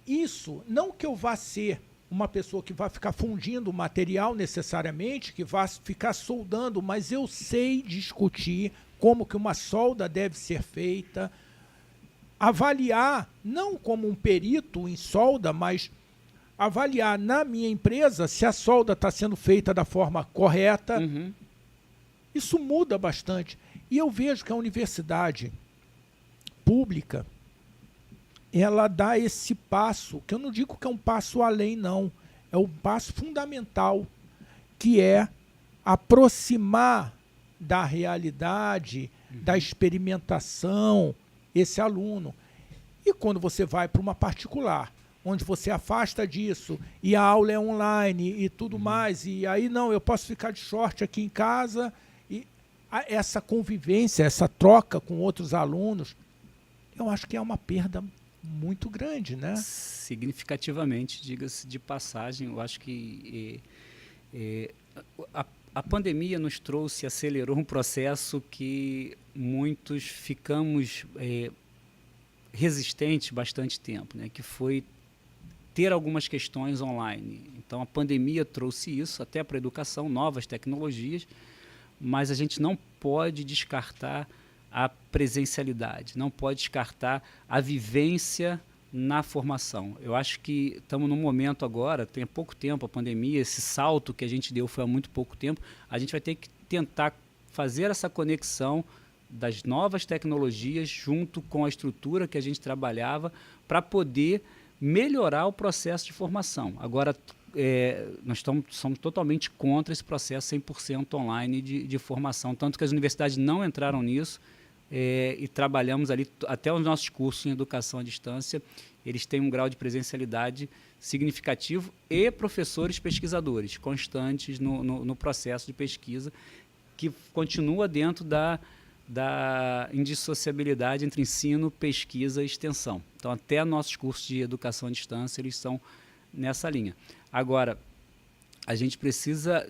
Isso, não que eu vá ser uma pessoa que vai ficar fundindo o material necessariamente, que vai ficar soldando, mas eu sei discutir como que uma solda deve ser feita, avaliar, não como um perito em solda, mas avaliar na minha empresa se a solda está sendo feita da forma correta. Isso muda bastante. E eu vejo que a universidade pública, ela dá esse passo, que eu não digo que é um passo além, não. É um passo fundamental, que é aproximar da realidade, da experimentação, esse aluno. E quando você vai para uma particular, onde você afasta disso, e a aula é online e tudo mais, e aí não, eu posso ficar de short aqui em casa, e essa convivência, essa troca com outros alunos, eu acho que é uma perda muito grande, né? Significativamente, diga-se de passagem. Eu acho que a pandemia nos trouxe, acelerou um processo que muitos ficamos resistentes bastante tempo, né? Que foi ter algumas questões online. Então, a pandemia trouxe isso até para a educação, novas tecnologias, mas a gente não pode descartar a presencialidade, não pode descartar a vivência na formação. Eu acho que estamos num momento agora, tem pouco tempo a pandemia, esse salto que a gente deu foi há muito pouco tempo, a gente vai ter que tentar fazer essa conexão das novas tecnologias junto com a estrutura que a gente trabalhava para poder melhorar o processo de formação. Agora, nós somos totalmente contra esse processo 100% online de formação, tanto que as universidades não entraram nisso, e trabalhamos ali, até os nossos cursos em educação à distância, eles têm um grau de presencialidade significativo e professores pesquisadores constantes no processo de pesquisa, que continua dentro da indissociabilidade entre ensino, pesquisa e extensão. Então, até nossos cursos de educação à distância, eles são nessa linha. Agora, a gente precisa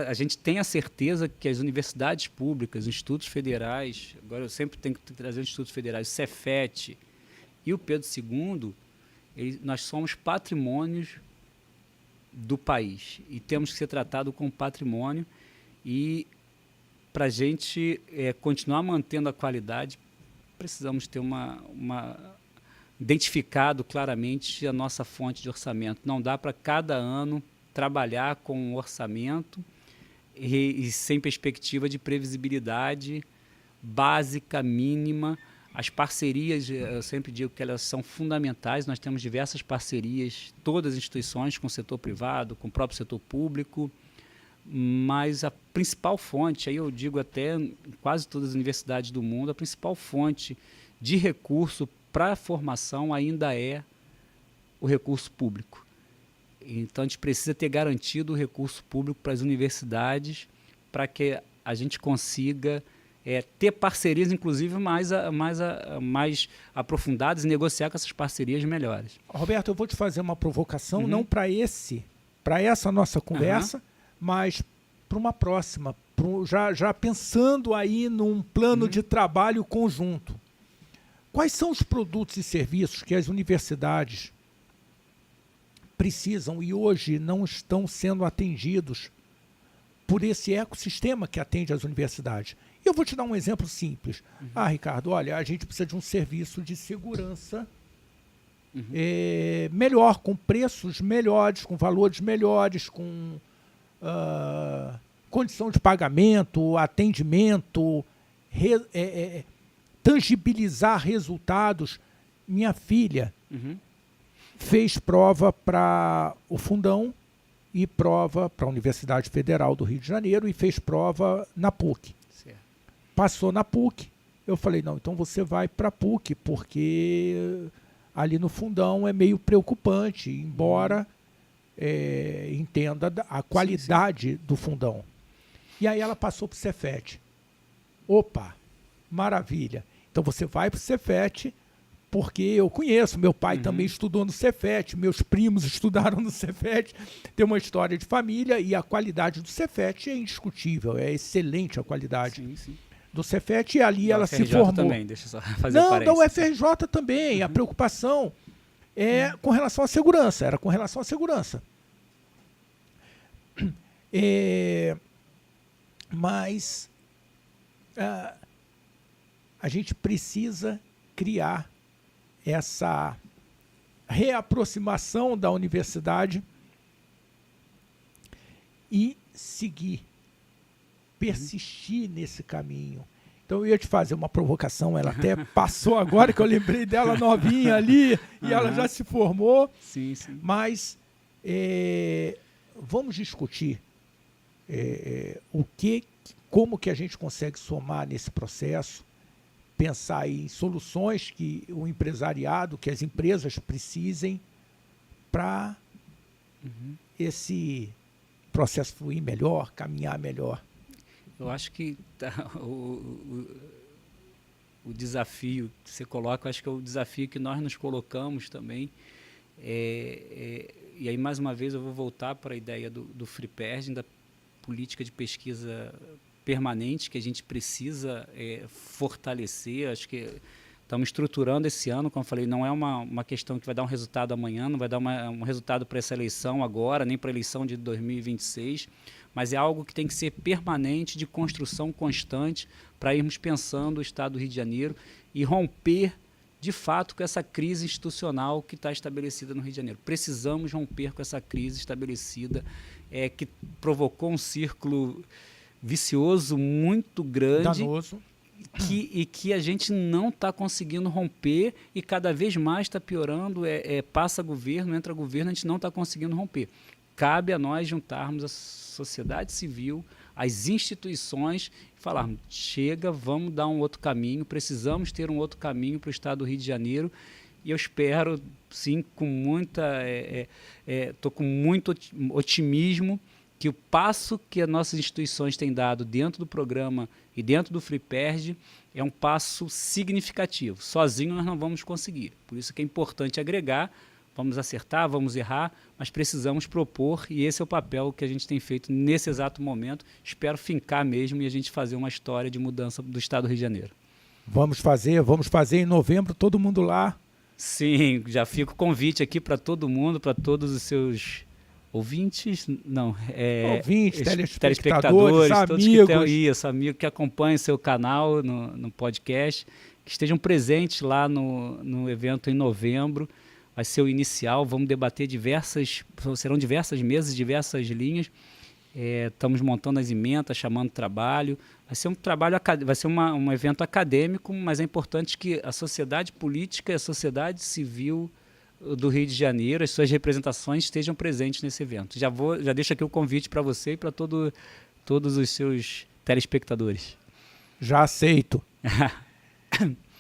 a gente tem a certeza que as universidades públicas, os institutos federais, agora eu sempre tenho que trazer os institutos federais, o Cefet e o Pedro II, nós somos patrimônios do país e temos que ser tratados como patrimônio, e para a gente continuar mantendo a qualidade, precisamos ter identificado claramente a nossa fonte de orçamento. Não dá para cada ano trabalhar com um orçamento e sem perspectiva de previsibilidade básica, mínima. As parcerias, eu sempre digo que elas são fundamentais, nós temos diversas parcerias, todas as instituições, com o setor privado, com o próprio setor público, mas a principal fonte, aí eu digo até em quase todas as universidades do mundo, a principal fonte de recurso para a formação ainda é o recurso público. Então, a gente precisa ter garantido o recurso público para as universidades, para que a gente consiga ter parcerias, inclusive, mais aprofundadas, e negociar com essas parcerias melhores. Roberto, eu vou te fazer uma provocação, não para essa nossa conversa, mas para uma próxima, já pensando aí num plano de trabalho conjunto. Quais são os produtos e serviços que as universidades precisam e hoje não estão sendo atendidos por esse ecossistema que atende às universidades? Eu vou te dar um exemplo simples. Ricardo, olha, a gente precisa de um serviço de segurança melhor, com preços melhores, com valores melhores, com condição de pagamento, atendimento, tangibilizar resultados. Minha filha fez prova para o Fundão e prova para a Universidade Federal do Rio de Janeiro e fez prova na PUC. Certo. Passou na PUC, eu falei, não, então você vai para a PUC, porque ali no Fundão é meio preocupante, embora entenda a qualidade do Fundão. E aí ela passou para o Cefet. Opa, maravilha. Então você vai para o Cefet, porque eu conheço, meu pai também estudou no Cefet, meus primos estudaram no Cefet, tem uma história de família e a qualidade do Cefet é indiscutível, é excelente a qualidade do Cefet, e ali da ela UFRJ se formou. Também, deixa eu só fazer Não, da UFRJ também, a preocupação é com relação à segurança, era com relação à segurança. Mas a gente precisa criar essa reaproximação da universidade e seguir, persistir nesse caminho. Então eu ia te fazer uma provocação, ela até passou agora, que eu lembrei dela novinha ali, e ela já se formou. Sim, sim. Mas vamos discutir como que a gente consegue somar nesse processo, pensar em soluções que o empresariado, que as empresas precisem para esse processo fluir melhor, caminhar melhor. Eu acho que o desafio que você coloca, eu acho que é o desafio que nós nos colocamos também. E aí, mais uma vez, eu vou voltar para a ideia do FRIPERJ, da política de pesquisa permanente que a gente precisa fortalecer. Acho que estamos estruturando esse ano, como eu falei, não é uma questão que vai dar um resultado amanhã, não vai dar um resultado para essa eleição agora, nem para a eleição de 2026, mas é algo que tem que ser permanente, de construção constante, para irmos pensando o Estado do Rio de Janeiro e romper, de fato, com essa crise institucional que está estabelecida no Rio de Janeiro. Precisamos romper com essa crise estabelecida, que provocou um círculo vicioso muito grande, danoso, e que a gente não está conseguindo romper e cada vez mais está piorando. Passa governo, entra governo, a gente não está conseguindo romper. Cabe a nós juntarmos a sociedade civil, as instituições, e falarmos, chega, vamos dar um outro caminho, precisamos ter um outro caminho para o Estado do Rio de Janeiro. E eu espero, sim, com muito otimismo, que o passo que as nossas instituições têm dado dentro do programa e dentro do FRIPERJ é um passo significativo. Sozinho nós não vamos conseguir. Por isso que é importante agregar, vamos acertar, vamos errar, mas precisamos propor, e esse é o papel que a gente tem feito nesse exato momento. Espero fincar mesmo e a gente fazer uma história de mudança do Estado do Rio de Janeiro. Vamos fazer em novembro, todo mundo lá. Sim, já fica o convite aqui para todo mundo, para todos os seus ouvintes, ouvintes, telespectadores, amigos. Amigos que acompanham o seu canal no podcast, que estejam presentes lá no evento em novembro. Vai ser o inicial, vamos debater serão diversas mesas, diversas linhas. Estamos montando as emendas, chamando trabalho. Vai ser um trabalho, vai ser um evento acadêmico, mas é importante que a sociedade política e a sociedade civil do Rio de Janeiro, as suas representações estejam presentes nesse evento. Já deixo aqui o convite para você e para todos os seus telespectadores. Já aceito.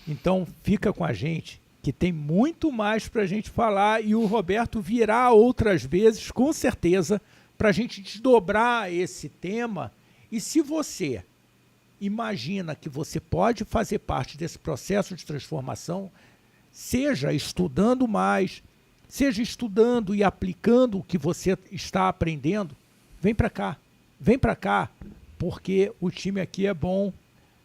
Então fica com a gente, que tem muito mais para a gente falar, e o Roberto virá outras vezes, com certeza, para a gente desdobrar esse tema. E se você imagina que você pode fazer parte desse processo de transformação, seja estudando mais, seja estudando e aplicando o que você está aprendendo, vem para cá, porque o time aqui é bom,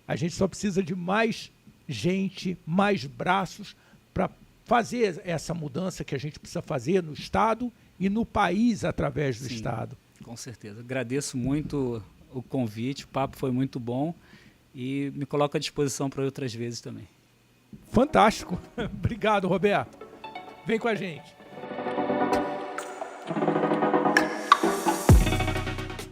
a gente só precisa de mais gente, mais braços para fazer essa mudança que a gente precisa fazer no Estado e no país através do Estado. Com certeza. Agradeço muito o convite, o papo foi muito bom e me coloco à disposição para outras vezes também. Fantástico. Obrigado, Roberto. Vem com a gente.